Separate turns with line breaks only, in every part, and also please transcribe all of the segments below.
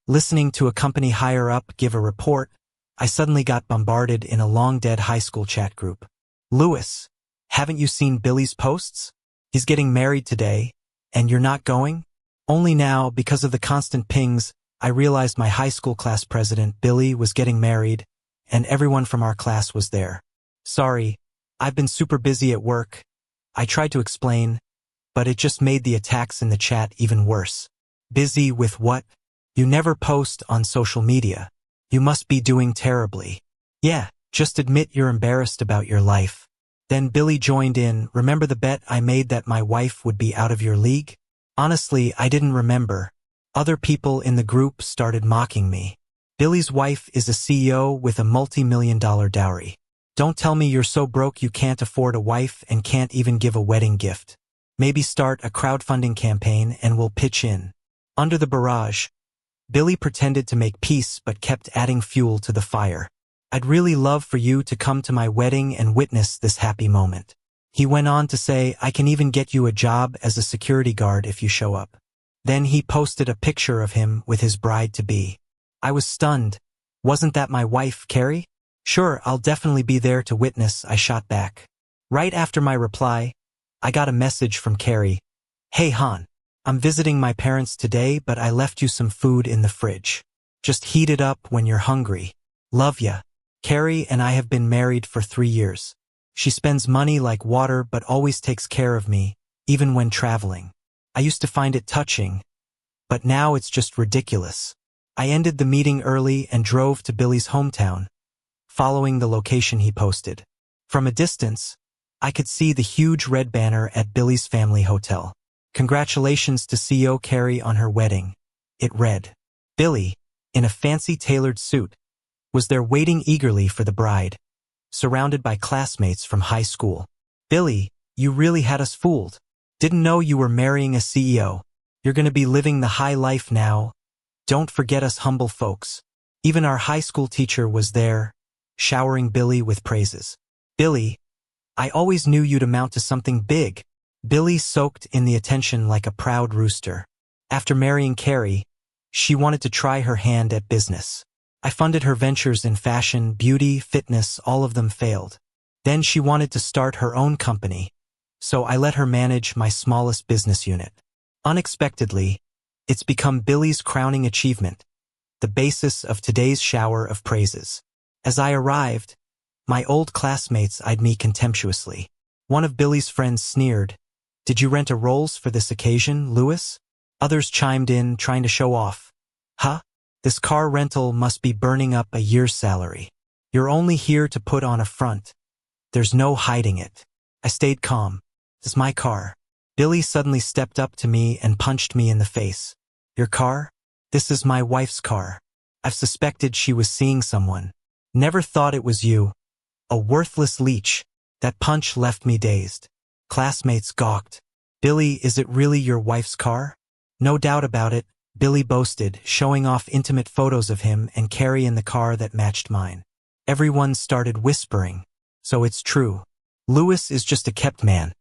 Listening to a company higher up give a report, I suddenly got bombarded in a long-dead high school chat group. Lewis, haven't you seen Billy's posts? He's getting married today, and you're not going? Only now, because of the constant pings, I realized my high school class president, Billy, was getting married, and everyone from our class was there. Sorry, I've been super busy at work. I tried to explain, but it just made the attacks in the chat even worse. Busy with what? You never post on social media. You must be doing terribly. Yeah, just admit you're embarrassed about your life. Then Billy joined in. Remember the bet I made that my wife would be out of your league? Honestly, I didn't remember. Other people in the group started mocking me. Billy's wife is a CEO with a multi-million-dollar dowry. Don't tell me you're so broke you can't afford a wife and can't even give a wedding gift. Maybe start a crowdfunding campaign and we'll pitch in. Under the barrage, Billy pretended to make peace but kept adding fuel to the fire. I'd really love for you to come to my wedding and witness this happy moment. He went on to say, I can even get you a job as a security guard if you show up. Then he posted a picture of him with his bride-to-be. I was stunned. Wasn't that my wife, Carrie? Sure, I'll definitely be there to witness, I shot back. Right after my reply, I got a message from Carrie. Hey Han, I'm visiting my parents today, but I left you some food in the fridge. Just heat it up when you're hungry. Love ya. Carrie and I have been married for 3 years. She spends money like water but always takes care of me, even when traveling. I used to find it touching, but now it's just ridiculous. I ended the meeting early and drove to Billy's hometown, following the location he posted. From a distance, I could see the huge red banner at Billy's family hotel. Congratulations to CEO Carrie on her wedding. It read. Billy, in a fancy tailored suit, was there waiting eagerly for the bride, surrounded by classmates from high school. Billy, you really had us fooled. Didn't know you were marrying a CEO. You're gonna be living the high life now. Don't forget us humble folks. Even our high school teacher was there, showering Billy with praises. Billy, I always knew you'd amount to something big. Billy soaked in the attention like a proud rooster. After marrying Carrie, she wanted to try her hand at business. I funded her ventures in fashion, beauty, fitness, all of them failed. Then she wanted to start her own company, so I let her manage my smallest business unit. Unexpectedly, it's become Billy's crowning achievement, the basis of today's shower of praises. As I arrived, my old classmates eyed me contemptuously. One of Billy's friends sneered, "Did you rent a Rolls for this occasion, Lewis?" Others chimed in, trying to show off. Huh? This car rental must be burning up a year's salary. You're only here to put on a front. There's no hiding it. I stayed calm. This is my car. Billy suddenly stepped up to me and punched me in the face. Your car? This is my wife's car. I've suspected she was seeing someone. Never thought it was you. A worthless leech. That punch left me dazed. Classmates gawked. Billy, is it really your wife's car? No doubt about it, Billy boasted, showing off intimate photos of him and Carrie in the car that matched mine. Everyone started whispering. So it's true. Lewis is just a kept man.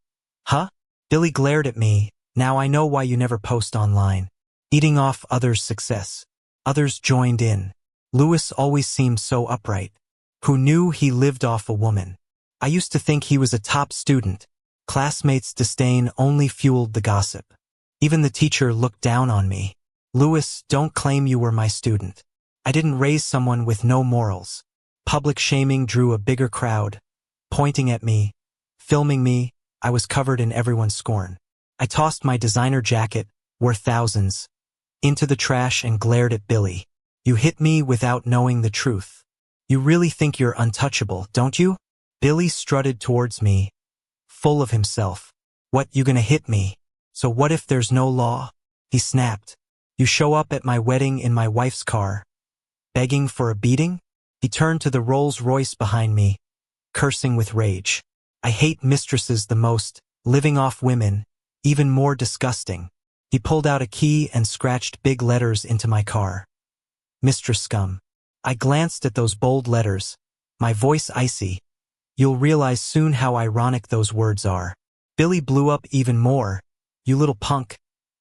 Huh? Billy glared at me. Now I know why you never post online. Eating off others' success. Others joined in. Lewis always seemed so upright. Who knew he lived off a woman? I used to think he was a top student. Classmates' disdain only fueled the gossip. Even the teacher looked down on me. Lewis, don't claim you were my student. I didn't raise someone with no morals. Public shaming drew a bigger crowd, pointing at me, filming me. I was covered in everyone's scorn. I tossed my designer jacket, worth thousands, into the trash and glared at Billy. You hit me without knowing the truth. You really think you're untouchable, don't you? Billy strutted towards me, full of himself. What, you gonna hit me? So what if there's no law? He snapped. You show up at my wedding in my wife's car, begging for a beating? He turned to the Rolls-Royce behind me, cursing with rage. I hate mistresses the most, living off women, even more disgusting. He pulled out a key and scratched big letters into my car. Mistress scum. I glanced at those bold letters, my voice icy. You'll realize soon how ironic those words are. Billy blew up even more. You little punk.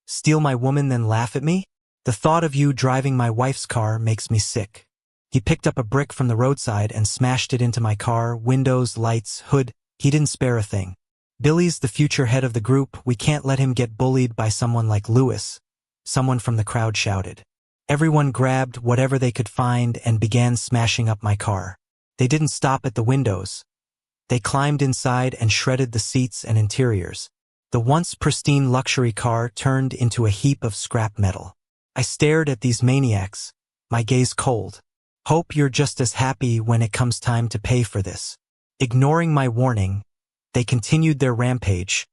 Steal my woman then laugh at me? The thought of you driving my wife's car makes me sick. He picked up a brick from the roadside and smashed it into my car, windows, lights, hood. He didn't spare a thing. Billy's the future head of the group. We can't let him get bullied by someone like Lewis, someone from the crowd shouted. Everyone grabbed whatever they could find and began smashing up my car. They didn't stop at the windows. They climbed inside and shredded the seats and interiors. The once pristine luxury car turned into a heap of scrap metal. I stared at these maniacs, my gaze cold. Hope you're just as happy when it comes time to pay for this. Ignoring my warning, they continued their rampage,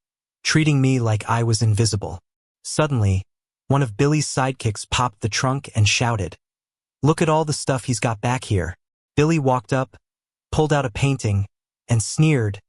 treating me like I was invisible. Suddenly, one of Billy's sidekicks popped the trunk and shouted, "Look at all the stuff he's got back here." Billy walked up, pulled out a painting, and sneered,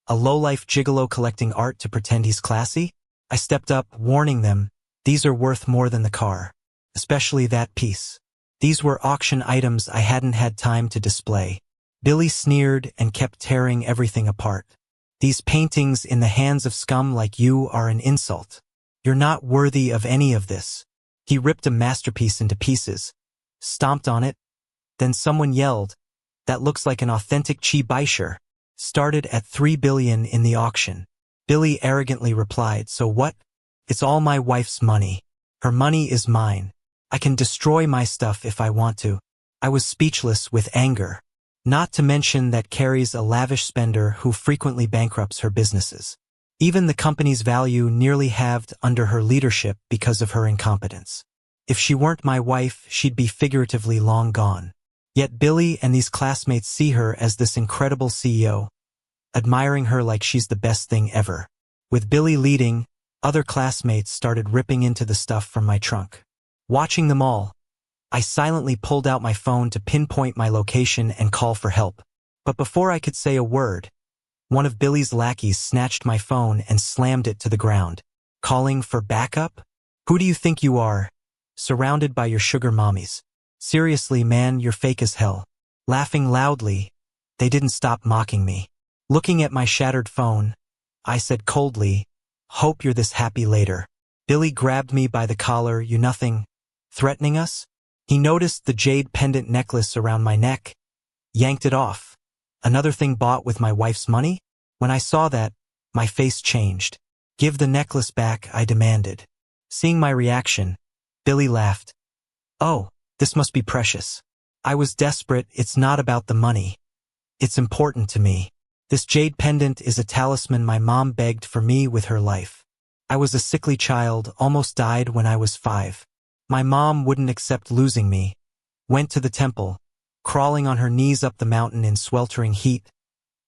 "A lowlife gigolo collecting art to pretend he's classy?" I stepped up, warning them, "These are worth more than the car, especially that piece." These were auction items I hadn't had time to display. Billy sneered and kept tearing everything apart. "These paintings in the hands of scum like you are an insult. You're not worthy of any of this." He ripped a masterpiece into pieces, stomped on it, then someone yelled, "That looks like an authentic Chi Baisher. Started at $3 billion in the auction." Billy arrogantly replied, "So what? It's all my wife's money. Her money is mine. I can destroy my stuff if I want to." I was speechless with anger. Not to mention that Carrie's a lavish spender who frequently bankrupts her businesses. Even the company's value nearly halved under her leadership because of her incompetence. If she weren't my wife, she'd be figuratively long gone. Yet Billy and these classmates see her as this incredible CEO, admiring her like she's the best thing ever. With Billy leading, other classmates started ripping into the stuff from my trunk. Watching them all, I silently pulled out my phone to pinpoint my location and call for help. But before I could say a word, one of Billy's lackeys snatched my phone and slammed it to the ground. "Calling for backup? Who do you think you are? Surrounded by your sugar mommies. Seriously, man, you're fake as hell." Laughing loudly, they didn't stop mocking me. Looking at my shattered phone, I said coldly, "Hope you're this happy later." Billy grabbed me by the collar. "You nothing? Threatening us?" He noticed the jade pendant necklace around my neck, yanked it off. "Another thing bought with my wife's money?" When I saw that, my face changed. "Give the necklace back," I demanded. Seeing my reaction, Billy laughed. "Oh, this must be precious." I was desperate. "It's not about the money. It's important to me. This jade pendant is a talisman my mom begged for me with her life. I was a sickly child, almost died when I was 5. My mom wouldn't accept losing me. Went to the temple, crawling on her knees up the mountain in sweltering heat,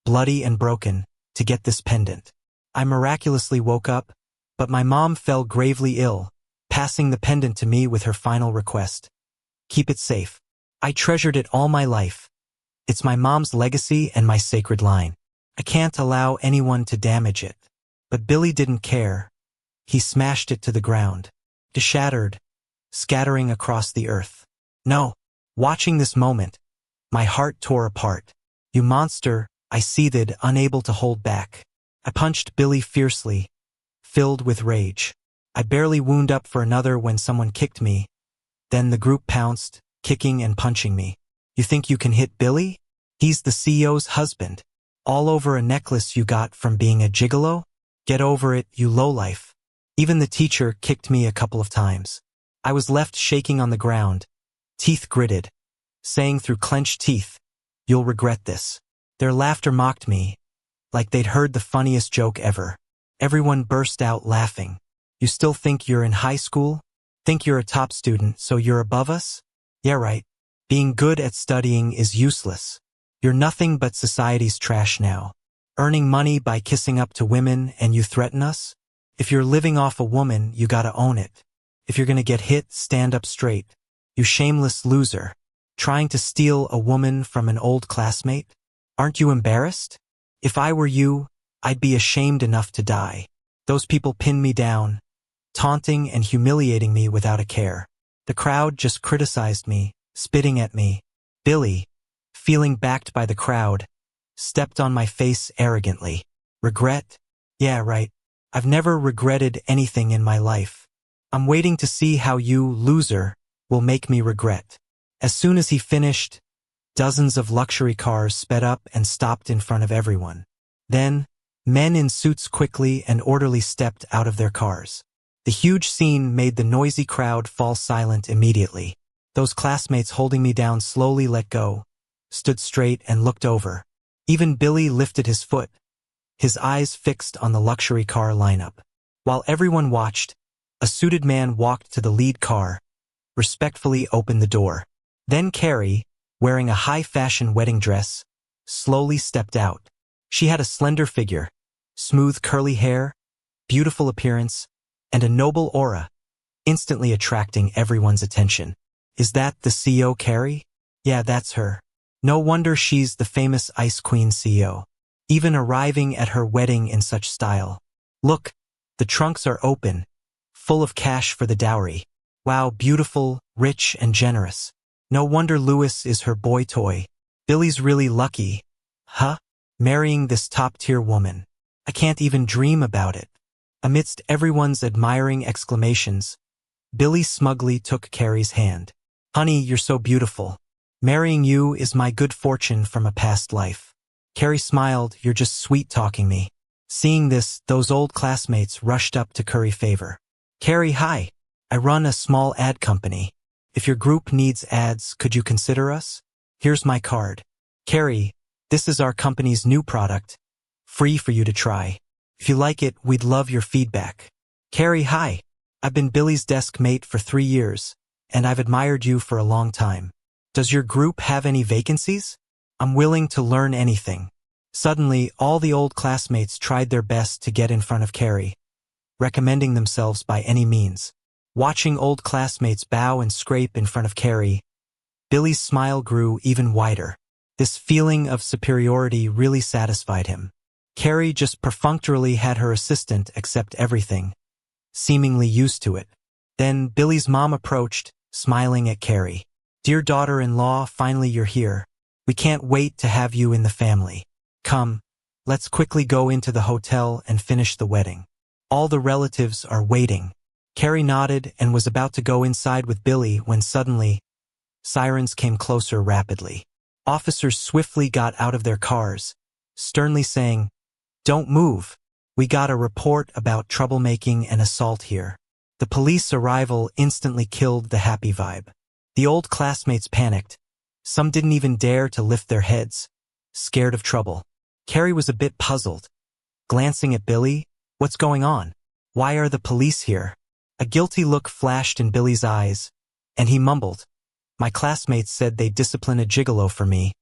bloody and broken, to get this pendant. I miraculously woke up, but my mom fell gravely ill, passing the pendant to me with her final request: "Keep it safe." I treasured it all my life. It's my mom's legacy and my sacred line. I can't allow anyone to damage it. But Billy didn't care. He smashed it to the ground. It shattered, scattering across the earth. "No." Watching this moment, my heart tore apart. "You monster," I seethed, unable to hold back. I punched Billy fiercely, filled with rage. I barely wound up for another when someone kicked me. Then the group pounced, kicking and punching me. "You think you can hit Billy? He's the CEO's husband. All over a necklace you got from being a gigolo? Get over it, you lowlife." Even the teacher kicked me a couple of times. I was left shaking on the ground, teeth gritted, saying through clenched teeth, "You'll regret this." Their laughter mocked me, like they'd heard the funniest joke ever. Everyone burst out laughing. "You still think you're in high school? Think you're a top student, so you're above us? Yeah, right. Being good at studying is useless. You're nothing but society's trash now. Earning money by kissing up to women and you threaten us? If you're living off a woman, you gotta own it. If you're gonna get hit, stand up straight. You shameless loser. Trying to steal a woman from an old classmate? Aren't you embarrassed? If I were you, I'd be ashamed enough to die." Those people pinned me down, taunting and humiliating me without a care. The crowd just criticized me, spitting at me. Billy, feeling backed by the crowd, stepped on my face arrogantly. "Regret? Yeah, right. I've never regretted anything in my life. I'm waiting to see how you, loser, will make me regret. As soon as he finished, dozens of luxury cars sped up and stopped in front of everyone. Then, men in suits quickly and orderly stepped out of their cars. The huge scene made the noisy crowd fall silent immediately. Those classmates holding me down slowly let go, stood straight and looked over. Even Billy lifted his foot, his eyes fixed on the luxury car lineup. While everyone watched, a suited man walked to the lead car, respectfully opened the door. Then Carrie, wearing a high-fashion wedding dress, slowly stepped out. She had a slender figure, smooth curly hair, beautiful appearance, and a noble aura, instantly attracting everyone's attention. Is that the CEO, Carrie? Yeah, that's her. No wonder she's the famous Ice Queen CEO. Even arriving at her wedding in such style. Look, the trunks are open, full of cash for the dowry. Wow, beautiful, rich, and generous. No wonder Louis is her boy toy. Billy's really lucky. Huh? Marrying this top-tier woman. I can't even dream about it. Amidst everyone's admiring exclamations, Billy smugly took Carrie's hand. Honey, you're so beautiful. Marrying you is my good fortune from a past life. Carrie smiled, you're just sweet-talking me. Seeing this, those old classmates rushed up to curry favor. Carrie, hi. I run a small ad company. If your group needs ads, could you consider us? Here's my card. Carrie, this is our company's new product. Free for you to try. If you like it, we'd love your feedback. Carrie, hi. I've been Billy's desk mate for 3 years, and I've admired you for a long time. Does your group have any vacancies? I'm willing to learn anything. Suddenly, all the old classmates tried their best to get in front of Carrie, recommending themselves by any means. Watching old classmates bow and scrape in front of Carrie, Billy's smile grew even wider. This feeling of superiority really satisfied him. Carrie just perfunctorily had her assistant accept everything, seemingly used to it. Then Billy's mom approached, smiling at Carrie. Dear daughter-in-law, finally you're here. We can't wait to have you in the family. Come, let's quickly go into the hotel and finish the wedding. All the relatives are waiting. Carrie nodded and was about to go inside with Billy when suddenly, sirens came closer rapidly. Officers swiftly got out of their cars, sternly saying, Don't move. We got a report about troublemaking and assault here. The police arrival instantly killed the happy vibe. The old classmates panicked. Some didn't even dare to lift their heads, scared of trouble. Carrie was a bit puzzled. Glancing at Billy, what's going on? Why are the police here? A guilty look flashed in Billy's eyes, and he mumbled, My classmates said they'd discipline a gigolo for me,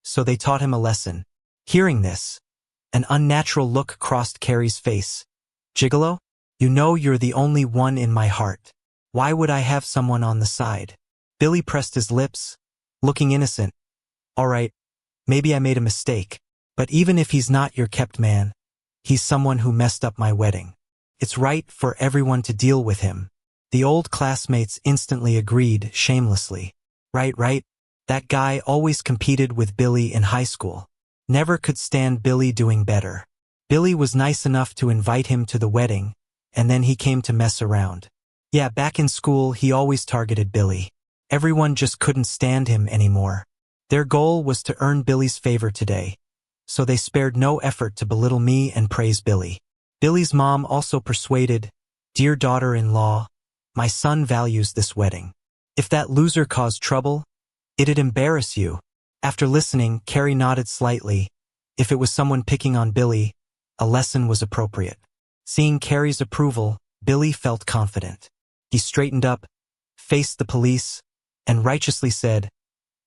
so they taught him a lesson. Hearing this, an unnatural look crossed Carrie's face. Gigolo? You know you're the only one in my heart. Why would I have someone on the side? Billy pressed his lips, looking innocent. All right, maybe I made a mistake, but even if he's not your kept man, he's someone who messed up my wedding. It's right for everyone to deal with him. The old classmates instantly agreed shamelessly. Right. That guy always competed with Billy in high school. Never could stand Billy doing better. Billy was nice enough to invite him to the wedding, and then he came to mess around. Yeah, back in school he always targeted Billy. Everyone just couldn't stand him anymore. Their goal was to earn Billy's favor today, so they spared no effort to belittle me and praise Billy. Billy's mom also persuaded, Dear daughter-in-law, my son values this wedding. If that loser caused trouble, it'd embarrass you. After listening, Carrie nodded slightly. If it was someone picking on Billy, a lesson was appropriate. Seeing Carrie's approval, Billy felt confident. He straightened up, faced the police, and righteously said,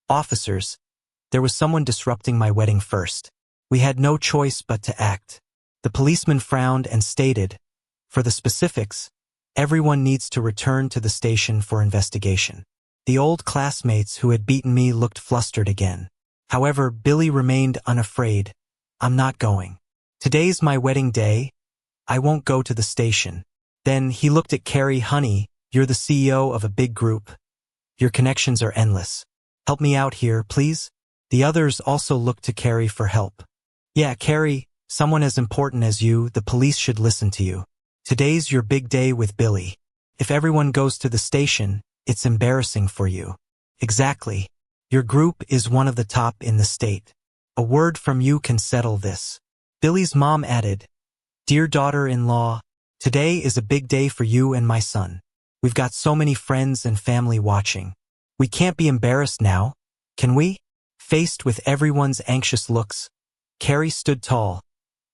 Officers, there was someone disrupting my wedding first. We had no choice but to act. The policeman frowned and stated, For the specifics, everyone needs to return to the station for investigation. The old classmates who had beaten me looked flustered again. However, Billy remained unafraid. I'm not going. Today's my wedding day. I won't go to the station. Then he looked at Carrie. Honey, you're the CEO of a big group. Your connections are endless. Help me out here, please. The others also looked to Carrie for help. Yeah, Carrie, someone as important as you, the police should listen to you. Today's your big day with Billy. If everyone goes to the station, it's embarrassing for you. Exactly. Your group is one of the top in the state. A word from you can settle this. Billy's mom added, Dear daughter-in-law, today is a big day for you and my son. We've got so many friends and family watching. We can't be embarrassed now, can we? Faced with everyone's anxious looks, Carrie stood tall,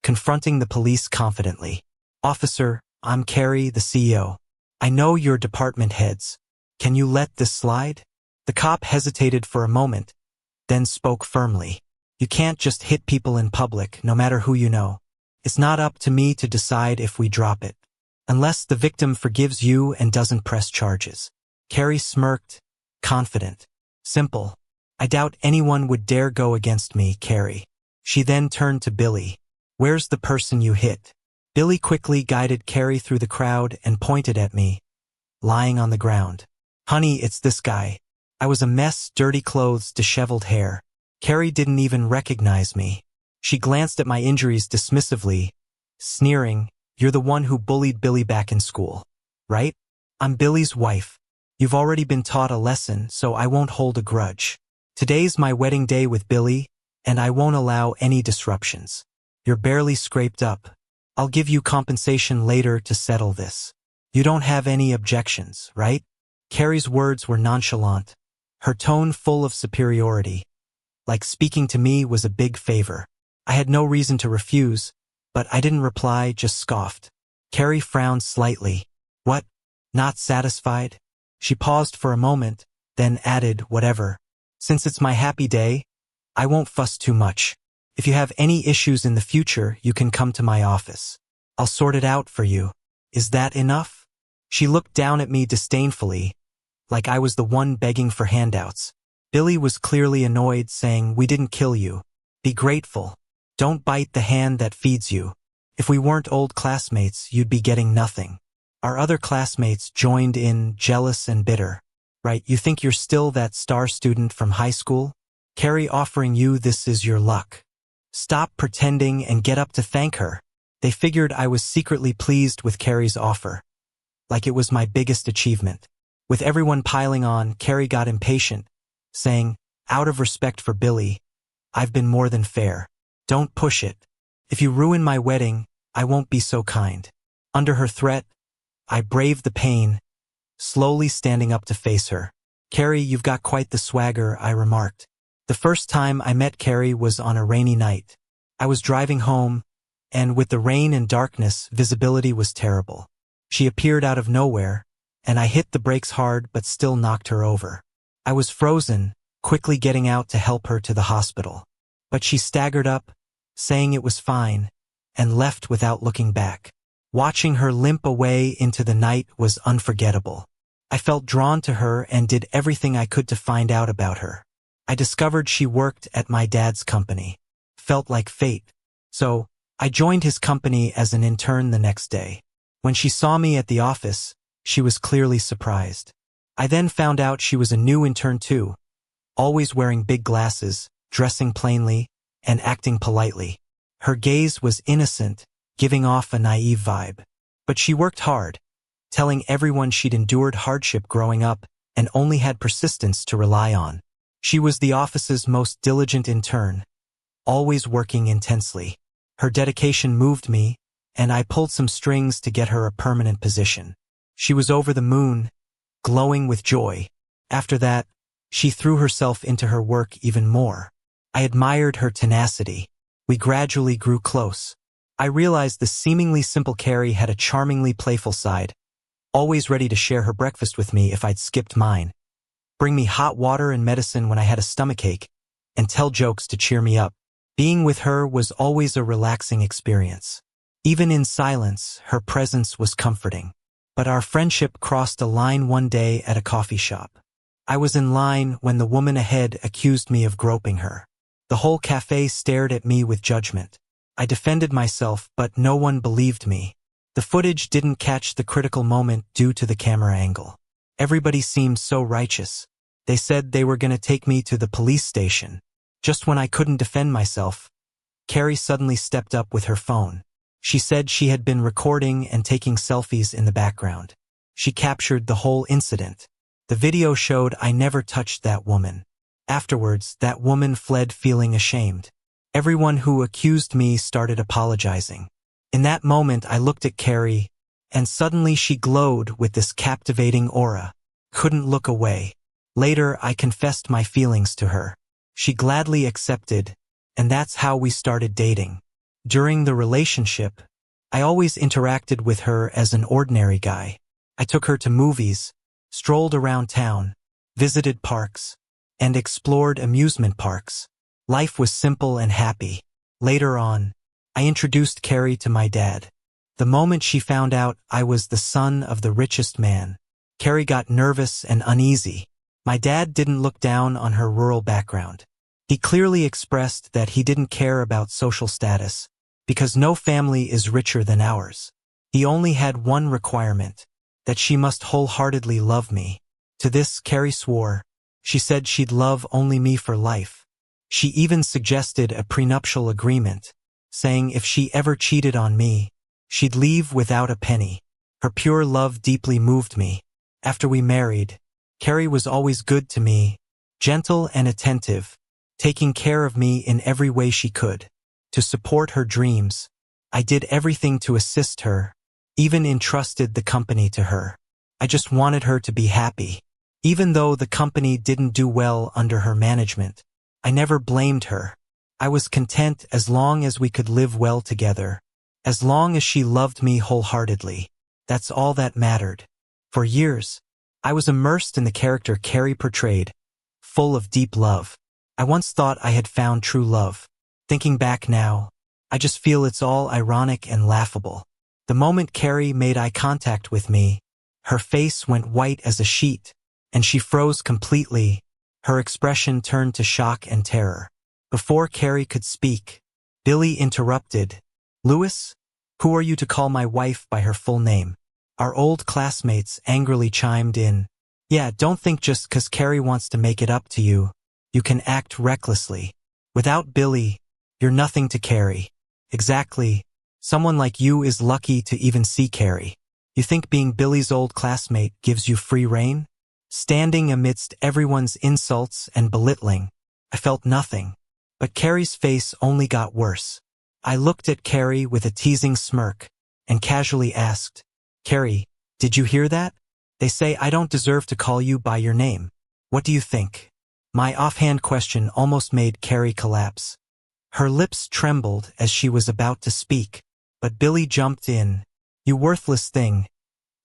confronting the police confidently. Officer, I'm Carrie, the CEO. I know you're department heads. Can you let this slide? The cop hesitated for a moment, then spoke firmly. You can't just hit people in public, no matter who you know. It's not up to me to decide if we drop it. Unless the victim forgives you and doesn't press charges. Carrie smirked, confident. Simple. I doubt anyone would dare go against me, Carrie. She then turned to Billy. Where's the person you hit? Billy quickly guided Carrie through the crowd and pointed at me, lying on the ground. Honey, it's this guy. I was a mess, dirty clothes, disheveled hair. Carrie didn't even recognize me. She glanced at my injuries dismissively, sneering, You're the one who bullied Billy back in school, right? I'm Billy's wife. You've already been taught a lesson, so I won't hold a grudge. Today's my wedding day with Billy, and I won't allow any disruptions. You're barely scraped up. I'll give you compensation later to settle this. You don't have any objections, right? Carrie's words were nonchalant, her tone full of superiority. Like speaking to me was a big favor. I had no reason to refuse, but I didn't reply, just scoffed. Carrie frowned slightly. What? Not satisfied? She paused for a moment, then added, whatever. Since it's my happy day, I won't fuss too much. If you have any issues in the future, you can come to my office. I'll sort it out for you. Is that enough? She looked down at me disdainfully, like I was the one begging for handouts. Billy was clearly annoyed, saying, We didn't kill you. Be grateful. Don't bite the hand that feeds you. If we weren't old classmates, you'd be getting nothing. Our other classmates joined in, jealous and bitter. Right, you think you're still that star student from high school? Carrie offering you this is your luck. Stop pretending and get up to thank her. They figured I was secretly pleased with Carrie's offer, like it was my biggest achievement. With everyone piling on, Carrie got impatient, saying, Out of respect for Billy, I've been more than fair. Don't push it. If you ruin my wedding, I won't be so kind. Under her threat, I braved the pain, slowly standing up to face her. Carrie, you've got quite the swagger, I remarked. The first time I met Carrie was on a rainy night. I was driving home, and with the rain and darkness, visibility was terrible. She appeared out of nowhere, and I hit the brakes hard but still knocked her over. I was frozen, quickly getting out to help her to the hospital. But she staggered up, saying it was fine, and left without looking back. Watching her limp away into the night was unforgettable. I felt drawn to her and did everything I could to find out about her. I discovered she worked at my dad's company. Felt like fate. So, I joined his company as an intern the next day. When she saw me at the office, she was clearly surprised. I then found out she was a new intern too, always wearing big glasses, dressing plainly, and acting politely. Her gaze was innocent, giving off a naive vibe. But she worked hard, telling everyone she'd endured hardship growing up and only had persistence to rely on. She was the office's most diligent intern, always working intensely. Her dedication moved me, and I pulled some strings to get her a permanent position. She was over the moon, glowing with joy. After that, she threw herself into her work even more. I admired her tenacity. We gradually grew close. I realized the seemingly simple Carrie had a charmingly playful side, always ready to share her breakfast with me if I'd skipped mine, bring me hot water and medicine when I had a stomachache, and tell jokes to cheer me up. Being with her was always a relaxing experience. Even in silence, her presence was comforting. But our friendship crossed a line one day at a coffee shop. I was in line when the woman ahead accused me of groping her. The whole cafe stared at me with judgment. I defended myself, but no one believed me. The footage didn't catch the critical moment due to the camera angle. Everybody seemed so righteous. They said they were going to take me to the police station. Just when I couldn't defend myself, Carrie suddenly stepped up with her phone. She said she had been recording and taking selfies in the background. She captured the whole incident. The video showed I never touched that woman. Afterwards, that woman fled feeling ashamed. Everyone who accused me started apologizing. In that moment, I looked at Carrie, and suddenly she glowed with this captivating aura. Couldn't look away. Later, I confessed my feelings to her. She gladly accepted, and that's how we started dating. During the relationship, I always interacted with her as an ordinary guy. I took her to movies, strolled around town, visited parks, and explored amusement parks. Life was simple and happy. Later on, I introduced Carrie to my dad. The moment she found out I was the son of the richest man, Carrie got nervous and uneasy. My dad didn't look down on her rural background. He clearly expressed that he didn't care about social status, because no family is richer than ours. He only had one requirement, that she must wholeheartedly love me. To this, Carrie swore. She said she'd love only me for life. She even suggested a prenuptial agreement, saying if she ever cheated on me, she'd leave without a penny. Her pure love deeply moved me. After we married, Carrie was always good to me, gentle and attentive, taking care of me in every way she could. To support her dreams, I did everything to assist her, even entrusted the company to her. I just wanted her to be happy. Even though the company didn't do well under her management, I never blamed her. I was content as long as we could live well together. As long as she loved me wholeheartedly. That's all that mattered. For years, I was immersed in the character Carrie portrayed, full of deep love. I once thought I had found true love. Thinking back now, I just feel it's all ironic and laughable. The moment Carrie made eye contact with me, her face went white as a sheet, and she froze completely. Her expression turned to shock and terror. Before Carrie could speak, Billy interrupted. "Louis? Who are you to call my wife by her full name?" Our old classmates angrily chimed in. "Yeah, don't think just 'cause Carrie wants to make it up to you, you can act recklessly. Without Billy, you're nothing to Carrie." "Exactly. Someone like you is lucky to even see Carrie. You think being Billy's old classmate gives you free rein?" Standing amidst everyone's insults and belittling, I felt nothing. But Carrie's face only got worse. I looked at Carrie with a teasing smirk, and casually asked, "Carrie, did you hear that? They say I don't deserve to call you by your name. What do you think?" My offhand question almost made Carrie collapse. Her lips trembled as she was about to speak, but Billy jumped in. "You worthless thing.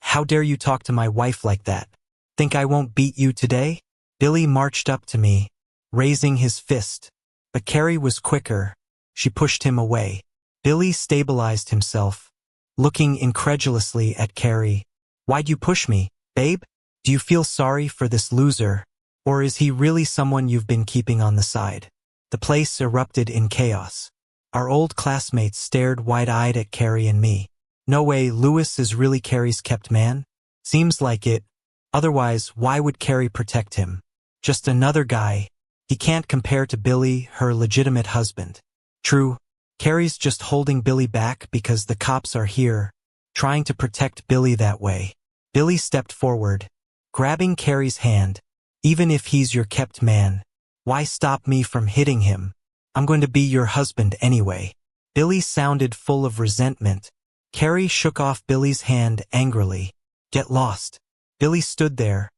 How dare you talk to my wife like that? Think I won't beat you today?" Billy marched up to me, raising his fist. But Carrie was quicker. She pushed him away. Billy stabilized himself, looking incredulously at Carrie. "Why'd you push me, babe? Do you feel sorry for this loser? Or is he really someone you've been keeping on the side?" The place erupted in chaos. Our old classmates stared wide-eyed at Carrie and me. "No way, Louis is really Carrie's kept man?" "Seems like it. Otherwise, why would Carrie protect him? Just another guy. He can't compare to Billy, her legitimate husband." "True. Carrie's just holding Billy back because the cops are here, trying to protect Billy that way." Billy stepped forward, grabbing Carrie's hand. "Even if he's your kept man, why stop me from hitting him? I'm going to be your husband anyway." Billy sounded full of resentment. Carrie shook off Billy's hand angrily. "Get lost." Billy stood there,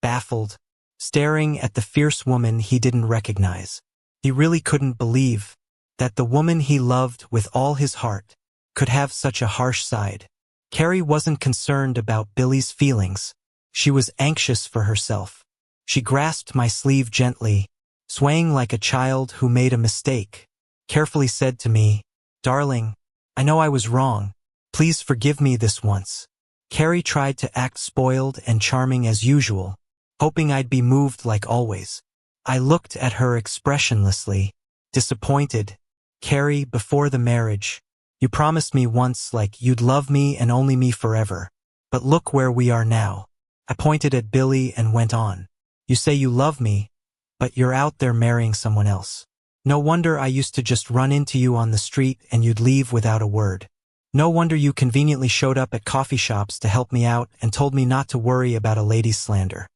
baffled, staring at the fierce woman he didn't recognize. He really couldn't believe that the woman he loved with all his heart could have such a harsh side. Carrie wasn't concerned about Billy's feelings. She was anxious for herself. She grasped my sleeve gently, swaying like a child who made a mistake, carefully said to me, "Darling, I know I was wrong. Please forgive me this once." Carrie tried to act spoiled and charming as usual, hoping I'd be moved like always. I looked at her expressionlessly, disappointed. "Carrie, before the marriage, you promised me once like you'd love me and only me forever. But look where we are now." I pointed at Billy and went on. "You say you love me, but you're out there marrying someone else. No wonder I used to just run into you on the street and you'd leave without a word. No wonder you conveniently showed up at coffee shops to help me out and told me not to worry about a lady's slander,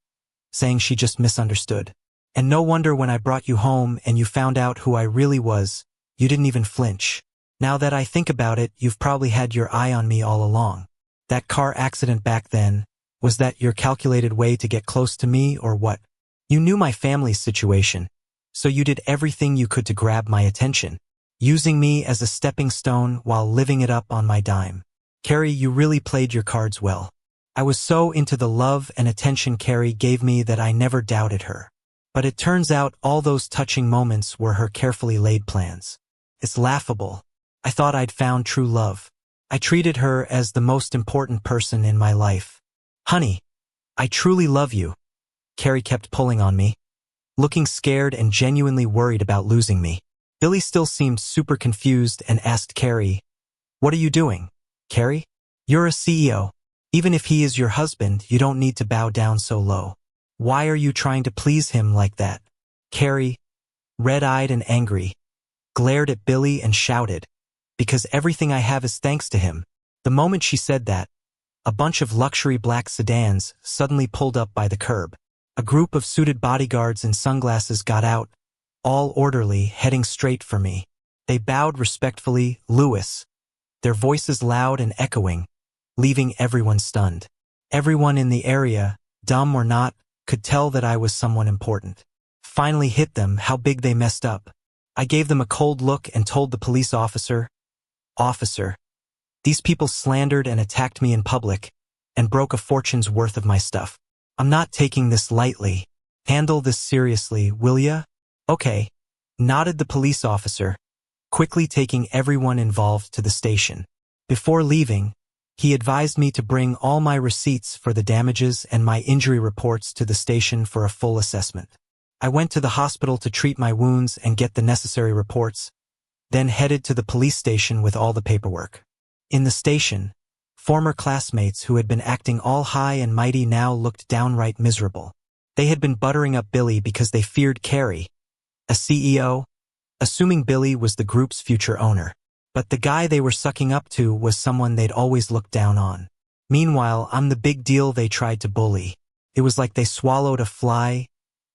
saying she just misunderstood. And no wonder when I brought you home and you found out who I really was, you didn't even flinch. Now that I think about it, you've probably had your eye on me all along. That car accident back then, was that your calculated way to get close to me or what? You knew my family's situation, so you did everything you could to grab my attention, using me as a stepping stone while living it up on my dime. Carrie, you really played your cards well. I was so into the love and attention Carrie gave me that I never doubted her. But it turns out all those touching moments were her carefully laid plans. It's laughable. I thought I'd found true love. I treated her as the most important person in my life. Honey, I truly love you. Carrie kept pulling on me, looking scared and genuinely worried about losing me. Billy still seemed super confused and asked Carrie, "What are you doing, Carrie? You're a CEO. Even if he is your husband, you don't need to bow down so low. Why are you trying to please him like that?" Carrie, red-eyed and angry, glared at Billy and shouted, "Because everything I have is thanks to him." The moment she said that, a bunch of luxury black sedans suddenly pulled up by the curb. A group of suited bodyguards in sunglasses got out, all orderly, heading straight for me. They bowed respectfully, "Lewis," their voices loud and echoing, leaving everyone stunned. Everyone in the area, dumb or not, could tell that I was someone important. Finally hit them how big they messed up. I gave them a cold look and told the police officer, "Officer, these people slandered and attacked me in public and broke a fortune's worth of my stuff. I'm not taking this lightly. Handle this seriously, will ya?" "Okay," nodded the police officer, quickly taking everyone involved to the station. Before leaving, he advised me to bring all my receipts for the damages and my injury reports to the station for a full assessment. I went to the hospital to treat my wounds and get the necessary reports, then headed to the police station with all the paperwork. In the station, former classmates who had been acting all high and mighty now looked downright miserable. They had been buttering up Billy because they feared Carrie, a CEO, assuming Billy was the group's future owner. But the guy they were sucking up to was someone they'd always looked down on. Meanwhile, I'm the big deal they tried to bully. It was like they swallowed a fly,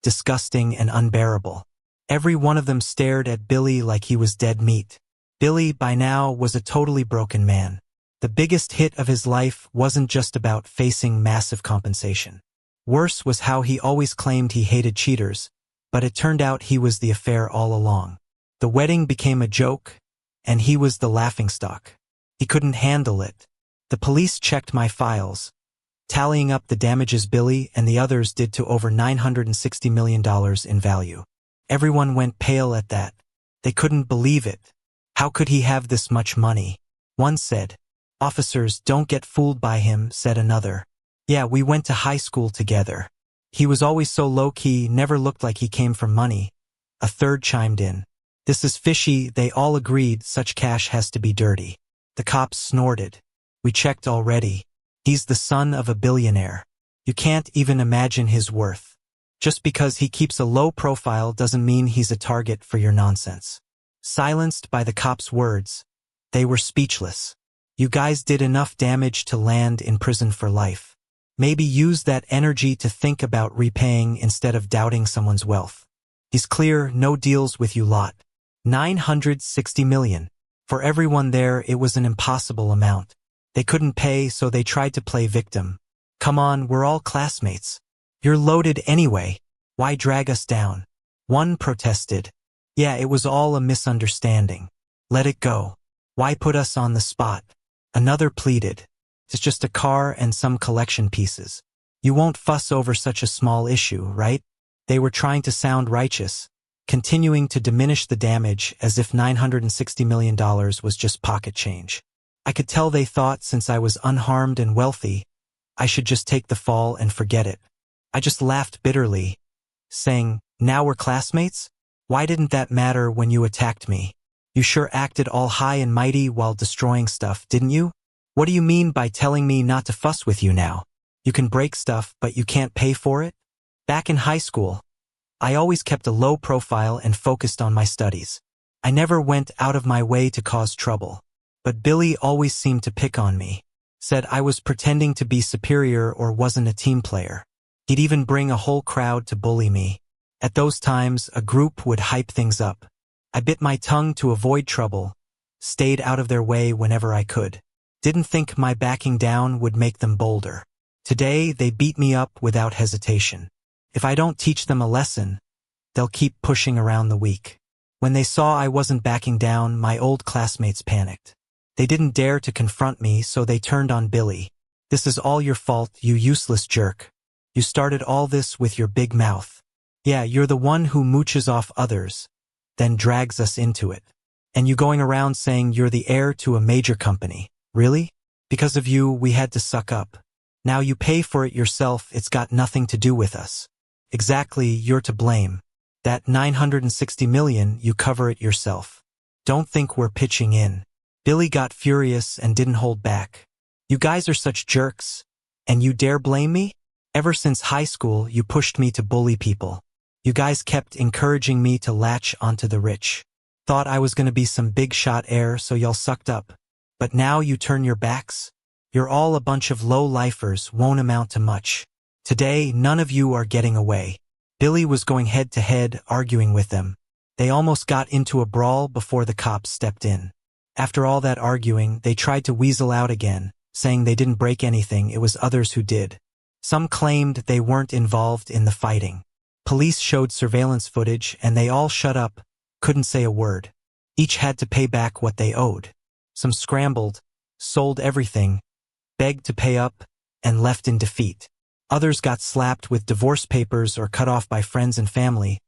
disgusting and unbearable. Every one of them stared at Billy like he was dead meat. Billy, by now, was a totally broken man. The biggest hit of his life wasn't just about facing massive compensation. Worse was how he always claimed he hated cheaters, but it turned out he was the affair all along. The wedding became a joke, and he was the laughingstock. He couldn't handle it. The police checked my files, tallying up the damages Billy and the others did to over $960 million in value. Everyone went pale at that. They couldn't believe it. How could he have this much money? One said. "Officers, don't get fooled by him," said another. "Yeah, we went to high school together. He was always so low-key, never looked like he came from money." A third chimed in. "This is fishy." They all agreed such cash has to be dirty. The cops snorted. "We checked already. He's the son of a billionaire. You can't even imagine his worth. Just because he keeps a low profile doesn't mean he's a target for your nonsense." Silenced by the cops' words, they were speechless. "You guys did enough damage to land in prison for life. Maybe use that energy to think about repaying instead of doubting someone's wealth. He's clear, no deals with you lot. $960 million. For everyone there, it was an impossible amount. They couldn't pay, so they tried to play victim. Come on, we're all classmates. You're loaded anyway. Why drag us down?" One protested. "Yeah, it was all a misunderstanding. Let it go. Why put us on the spot?" Another pleaded. "It's just a car and some collection pieces. You won't fuss over such a small issue, right?" They were trying to sound righteous, continuing to diminish the damage as if $960 million was just pocket change. I could tell they thought since I was unharmed and wealthy, I should just take the fall and forget it. I just laughed bitterly, saying, "Now we're classmates? Why didn't that matter when you attacked me? You sure acted all high and mighty while destroying stuff, didn't you? What do you mean by telling me not to fuss with you now? You can break stuff, but you can't pay for it?" Back in high school, I always kept a low profile and focused on my studies. I never went out of my way to cause trouble. But Billy always seemed to pick on me. Said I was pretending to be superior or wasn't a team player. He'd even bring a whole crowd to bully me. At those times, a group would hype things up. I bit my tongue to avoid trouble, stayed out of their way whenever I could. Didn't think my backing down would make them bolder. Today, they beat me up without hesitation. If I don't teach them a lesson, they'll keep pushing around the weak. When they saw I wasn't backing down, my old classmates panicked. They didn't dare to confront me, so they turned on Billy. "This is all your fault, you useless jerk. You started all this with your big mouth. Yeah, you're the one who mooches off others, then drags us into it. And you going around saying you're the heir to a major company. Really? Because of you, we had to suck up. Now you pay for it yourself, it's got nothing to do with us. Exactly, you're to blame. That 960 million, you cover it yourself. Don't think we're pitching in." Billy got furious and didn't hold back. "You guys are such jerks, and you dare blame me? Ever since high school, you pushed me to bully people. You guys kept encouraging me to latch onto the rich. Thought I was gonna be some big shot heir, so y'all sucked up. But now you turn your backs? You're all a bunch of low-lifers, won't amount to much. Today, none of you are getting away." Billy was going head to head, arguing with them. They almost got into a brawl before the cops stepped in. After all that arguing, they tried to weasel out again, saying they didn't break anything, it was others who did. Some claimed they weren't involved in the fighting. Police showed surveillance footage and they all shut up, couldn't say a word. Each had to pay back what they owed. Some scrambled, sold everything, begged to pay up, and left in defeat. Others got slapped with divorce papers or cut off by friends and family,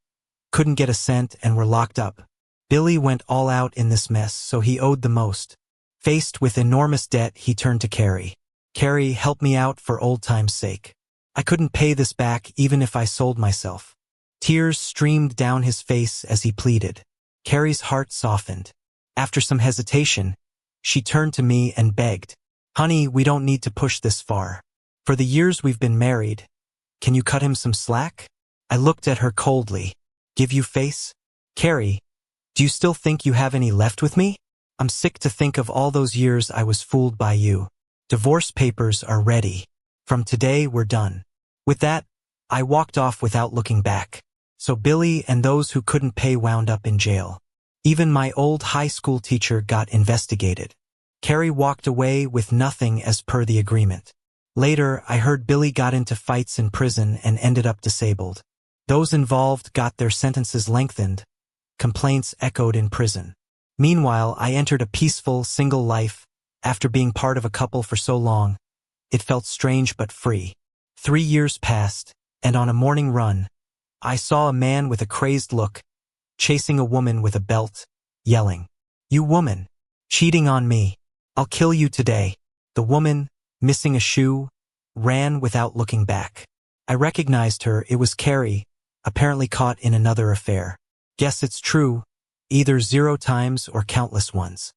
couldn't get a cent and were locked up. Billy went all out in this mess, so he owed the most. Faced with enormous debt, he turned to Carrie. "Carrie, help me out for old time's sake. I couldn't pay this back even if I sold myself." Tears streamed down his face as he pleaded. Carrie's heart softened. After some hesitation, she turned to me and begged, "Honey, we don't need to push this far. For the years we've been married, can you cut him some slack?" I looked at her coldly. "Give you face? Carrie, do you still think you have any left with me? I'm sick to think of all those years I was fooled by you. Divorce papers are ready. From today, we're done." With that, I walked off without looking back. So Billy and those who couldn't pay wound up in jail. Even my old high school teacher got investigated. Carrie walked away with nothing as per the agreement. Later, I heard Billy got into fights in prison and ended up disabled. Those involved got their sentences lengthened. Complaints echoed in prison. Meanwhile, I entered a peaceful, single life. After being part of a couple for so long, it felt strange but free. 3 years passed, and on a morning run, I saw a man with a crazed look, chasing a woman with a belt, yelling, "You woman! Cheating on me! I'll kill you today." The woman, missing a shoe, ran without looking back. I recognized her, it was Carrie, apparently caught in another affair. Guess it's true, either 0 times or countless ones.